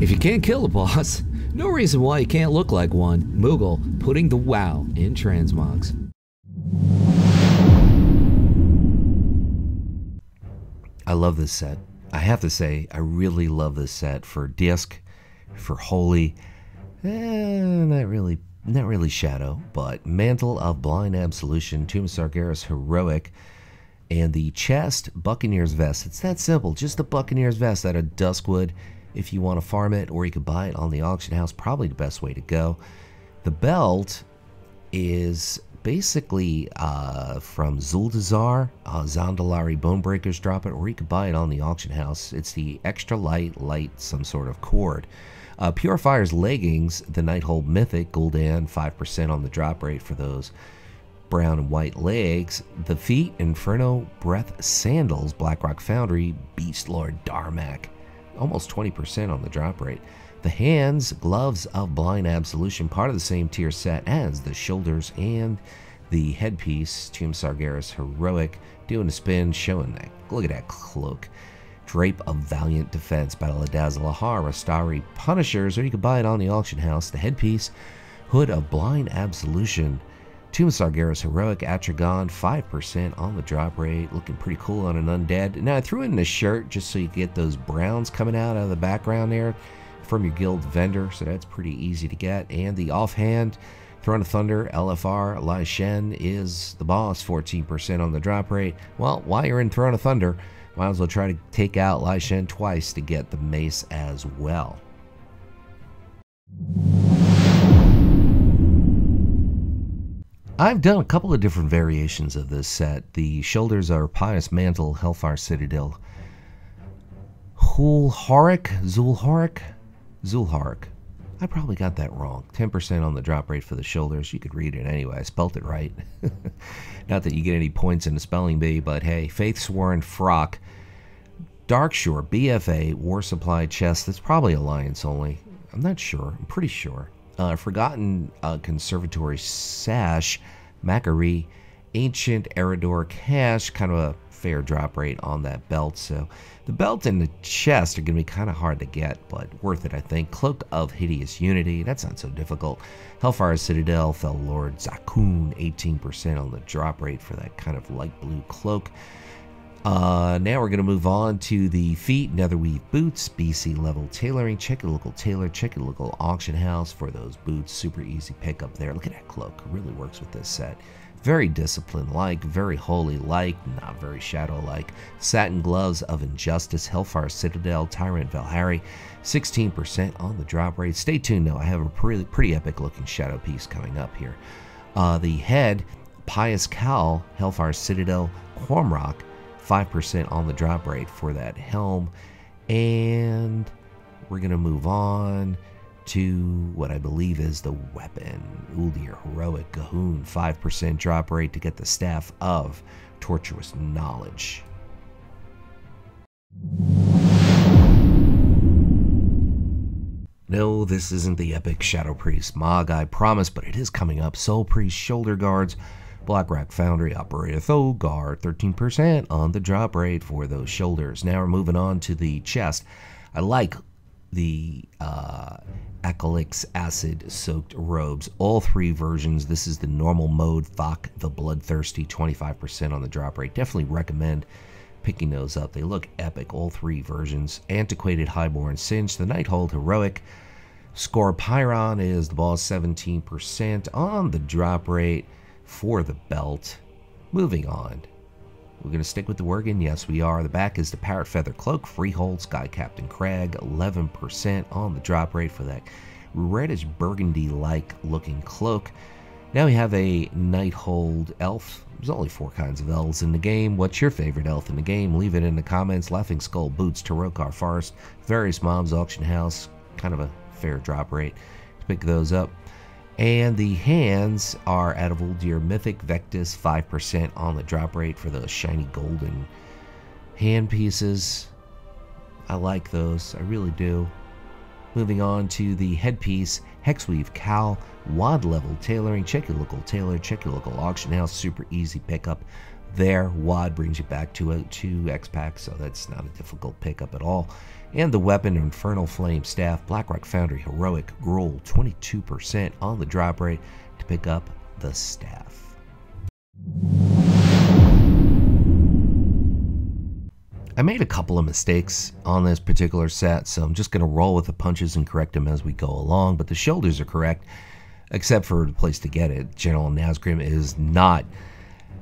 If you can't kill a boss, no reason why you can't look like one. Moogle putting the WoW in transmogs. I love this set. I have to say, I really love this set for Disc, for Holy, not really Shadow, but Mantle of Blind Absolution, Tomb of Sargeras Heroic, and the chest, Buccaneer's Vest. It's that simple, just the Buccaneer's Vest out of Duskwood. If you want to farm it, or you could buy it on the auction house, probably the best way to go. The belt is basically from Zuldazar, Zandalari Bonebreakers drop it, or you could buy it on the auction house. It's the extra light, some sort of cord. Purifiers Leggings, the Nighthold Mythic, Gul'dan, 5% on the drop rate for those brown and white legs. The feet, Inferno Breath Sandals, Blackrock Foundry, Beast Lord Darmak, almost 20% on the drop rate. The hands, Gloves of Blind Absolution, part of the same tier set as the shoulders and the headpiece, Tomb Sargeras Heroic, doing a spin, showing that. Look at that cloak. Drape of Valiant Defense, Battle of Dazalahar, Rastari Punishers, or you could buy it on the auction house. The headpiece, Hood of Blind Absolution, Tomb of Sargeras Heroic, Atragon, 5% on the drop rate, looking pretty cool on an undead. Now I threw in this shirt just so you get those browns coming out of the background there from your guild vendor, so that's pretty easy to get. And the offhand, Throne of Thunder, LFR, Lai Shen is the boss, 14% on the drop rate. Well, while you're in Throne of Thunder, might as well try to take out Lai Shen twice to get the mace as well. I've done a couple of different variations of this set. The shoulders are Pious Mantle, Hellfire Citadel, Zulharik. I probably got that wrong. 10% on the drop rate for the shoulders. You could read it anyway. I spelt it right. Not that you get any points in the spelling bee, but hey. Faith Sworn Frock, Darkshore, BFA, War Supply Chest. That's probably Alliance only. I'm not sure. I'm pretty sure. Forgotten Conservatory Sash, Macquarie, Ancient Eridor Cash, kind of a fair drop rate on that belt. So the belt and the chest are going to be kind of hard to get, but worth it, I think. Cloak of Hideous Unity, that's not so difficult. Hellfire Citadel, Fell Lord Zakun, 18% on the drop rate for that kind of light blue cloak. Now we're going to move on to the feet, Netherweave Boots, BC level tailoring. Check your local tailor, check your local auction house for those boots. Super easy pickup there. Look at that cloak, it really works with this set. Very discipline-like, very holy-like, not very shadow-like. Satin Gloves of Injustice, Hellfire Citadel, Tyrant Valhari, 16% on the drop rate. Stay tuned though, I have a pretty epic-looking shadow piece coming up here. The head, Pious Cowl, Hellfire Citadel, Quamrock, 5% on the drop rate for that helm. And we're going to move on to what I believe is the weapon. Uldir Heroic Gahoon, 5% drop rate to get the Staff of Tortuous Knowledge. No, this isn't the epic Shadow Priest Mog, I promise, but it is coming up. Soul Priest Shoulder Guards, Blackrock Foundry, Operator Thogar, 13% on the drop rate for those shoulders. Now we're moving on to the chest. I like the Acolyx Acid-soaked robes. All three versions. This is the normal mode, Thok the Bloodthirsty, 25% on the drop rate. Definitely recommend picking those up. They look epic, all three versions. Antiquated Highborn Cinch, the Nighthold Heroic. Scorpiron is the boss, 17% on the drop rate for the belt. Moving on. We're going to stick with the Worgen. Yes, we are. The back is the Parrot Feather Cloak, Freehold, Sky Captain Crag, 11% on the drop rate for that reddish burgundy-like looking cloak. Now we have a Nighthold Elf. There's only 4 kinds of elves in the game. What's your favorite elf in the game? Leave it in the comments. Laughing Skull Boots, Tarokar Forest, various mobs, auction house. Kind of a fair drop rate to pick those up. And the hands are out of Uldir Mythic Vectis, 5% on the drop rate for those shiny golden hand pieces. I like those, I really do. Moving on to the headpiece, Hexweave Cowl, Wad level tailoring. Check your local tailor, check your local auction house, super easy pickup there. WAD brings you back to a 2 xpacs, so that's not a difficult pickup at all. And the weapon, Infernal Flame Staff, Blackrock Foundry Heroic Gruul, 22% on the drop rate to pick up the staff. I made a couple of mistakes on this particular set, so I'm just going to roll with the punches and correct them as we go along, but the shoulders are correct, except for the place to get it. General Nazgrim is not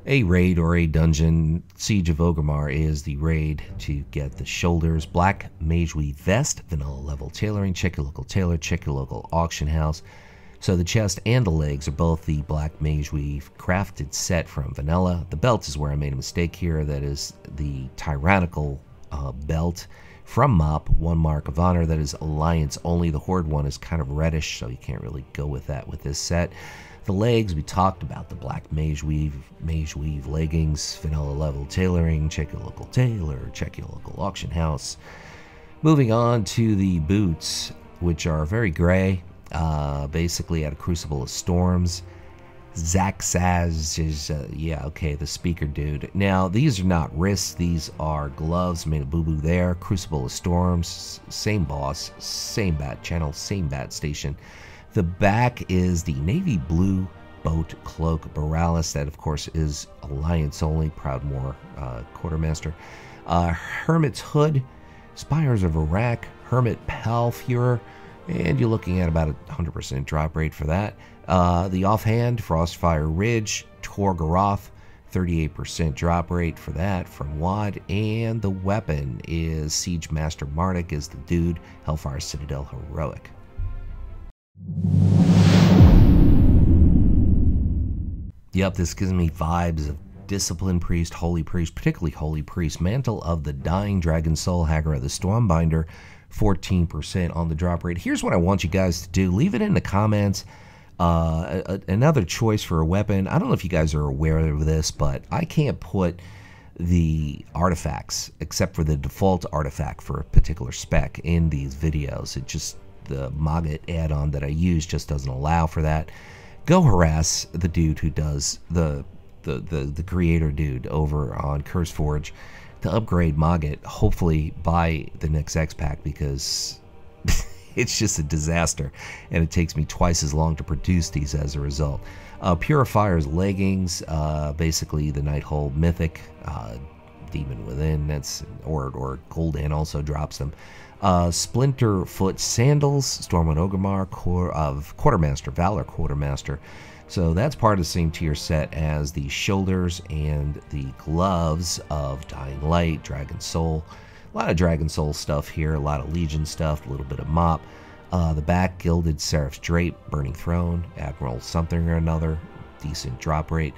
a raid or a dungeon. Siege of Orgrimmar is the raid to get the shoulders. Black Mage Weave Vest, vanilla level tailoring. Check your local tailor, check your local auction house. So the chest and the legs are both the Black Mage Weave crafted set from vanilla. The belt is where I made a mistake here. That is the tyrannical belt from MOP, 1 Mark of Honor. That is Alliance only. The Horde one is kind of reddish, so you can't really go with that with this set. The legs, we talked about the Black Mage Weave Leggings, vanilla level tailoring. Check your local tailor, check your local auction house. Moving on to the boots, which are very gray. Basically at a Crucible of Storms. Zach Saz is, yeah, okay, the speaker dude. Now, these are not wrists, these are gloves. Made a boo-boo there. Crucible of Storms, same boss, same bat channel, same bat station. The back is the navy blue boat cloak Borealis. That, of course, is Alliance only. Proudmoore Quartermaster. Hermit's Hood, Spires of Iraq, Hermit Palfuhrer. And you're looking at about a 100% drop rate for that. The offhand, Frostfire Ridge, Torgoroth, 38% drop rate for that from WAD. And the weapon is Siege Master Marduk is the dude, Hellfire Citadel Heroic. Yep, this gives me vibes of Discipline Priest, Holy Priest, particularly Holy Priest. Mantle of the Dying Dragon Soul, Hagra of the Stormbinder, 14% on the drop rate. Here's what I want you guys to do. Leave it in the comments. Another choice for a weapon. I don't know if you guys are aware of this, but I can't put the artifacts, except for the default artifact for a particular spec, in these videos. It just, the Mogget add-on that I use just doesn't allow for that. Go harass the dude who does the creator dude over on CurseForge to upgrade Mogget, hopefully by the next X-Pack, because it's just a disaster, and it takes me twice as long to produce these as a result. Purifiers Leggings, basically the Nighthold Mythic, Demon Within, that's or Gul'dan also drops them. Splinter Foot Sandals, Stormwind Orgrimmar, Quartermaster, Valor Quartermaster. So that's part of the same tier set as the shoulders and the gloves of Dying Light, Dragon Soul. A lot of Dragon Soul stuff here, a lot of Legion stuff, a little bit of MOP. The back, Gilded Seraph's Drape, Burning Throne, Admiral something or another, decent drop rate.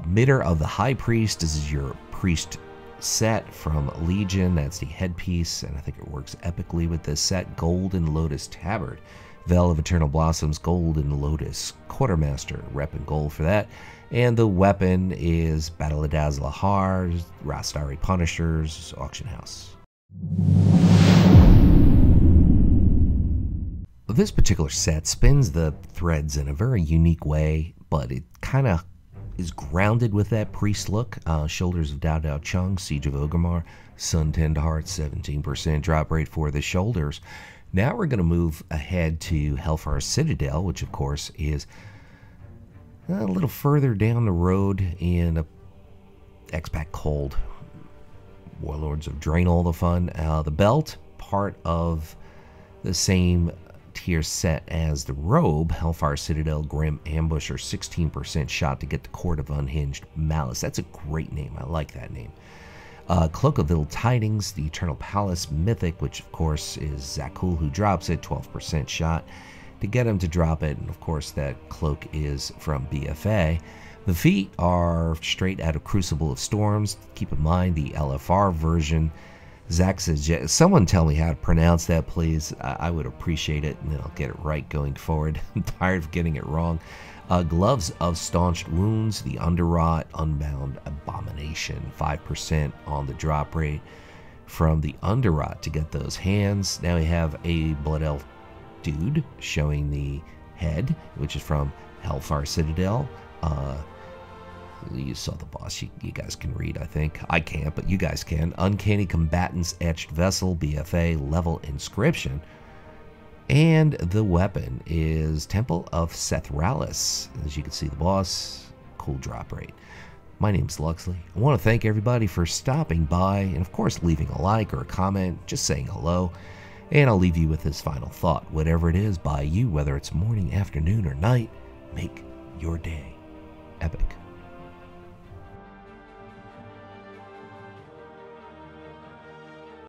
Mitre of the High Priest, this is your priest set from Legion, that's the headpiece, and I think it works epically with this set. Golden Lotus Tabard, Veil of Eternal Blossoms, Golden Lotus Quartermaster, rep and gold for that. And the weapon is Battle of Dazlahar, Rastari Punishers, Auction House. This particular set spins the threads in a very unique way, but it kind of is grounded with that priest look. Shoulders of Dao Dao Chung, Siege of Orgrimmar, Sun Tend Hearts, 17% drop rate for the shoulders. Now we're going to move ahead to Hellfire Citadel, which of course is a little further down the road in a X-Pack Cold. Warlords of Draenor, all the fun. The belt, part of the same tier set as the robe, Hellfire Citadel Grim Ambusher, 16% shot to get the Court of Unhinged Malice. That's a great name. I like that name. Cloak of Ill Tidings, the Eternal Palace Mythic, which of course is Zakul who drops it, 12% shot to get him to drop it, and of course that cloak is from BFA. The feet are straight out of Crucible of Storms. Keep in mind the LFR version. Zach says, someone tell me how to pronounce that, please. I would appreciate it, and then I'll get it right going forward. I'm tired of getting it wrong. Gloves of Staunched Wounds, the Underwrought Unbound Abomination, 5% on the drop rate from the Underwrought to get those hands. Now we have a Blood Elf dude showing the head, which is from Hellfire Citadel. You saw the boss. You guys can read, I think. I can't, but you guys can. Uncanny Combatants Etched Vessel, BFA, level inscription. And the weapon is Temple of Sethralis. As you can see, the boss, cool drop rate. My name's Luxeley. I want to thank everybody for stopping by, and of course leaving a like or a comment, just saying hello. And I'll leave you with this final thought. Whatever it is by you, whether it's morning, afternoon, or night, make your day epic.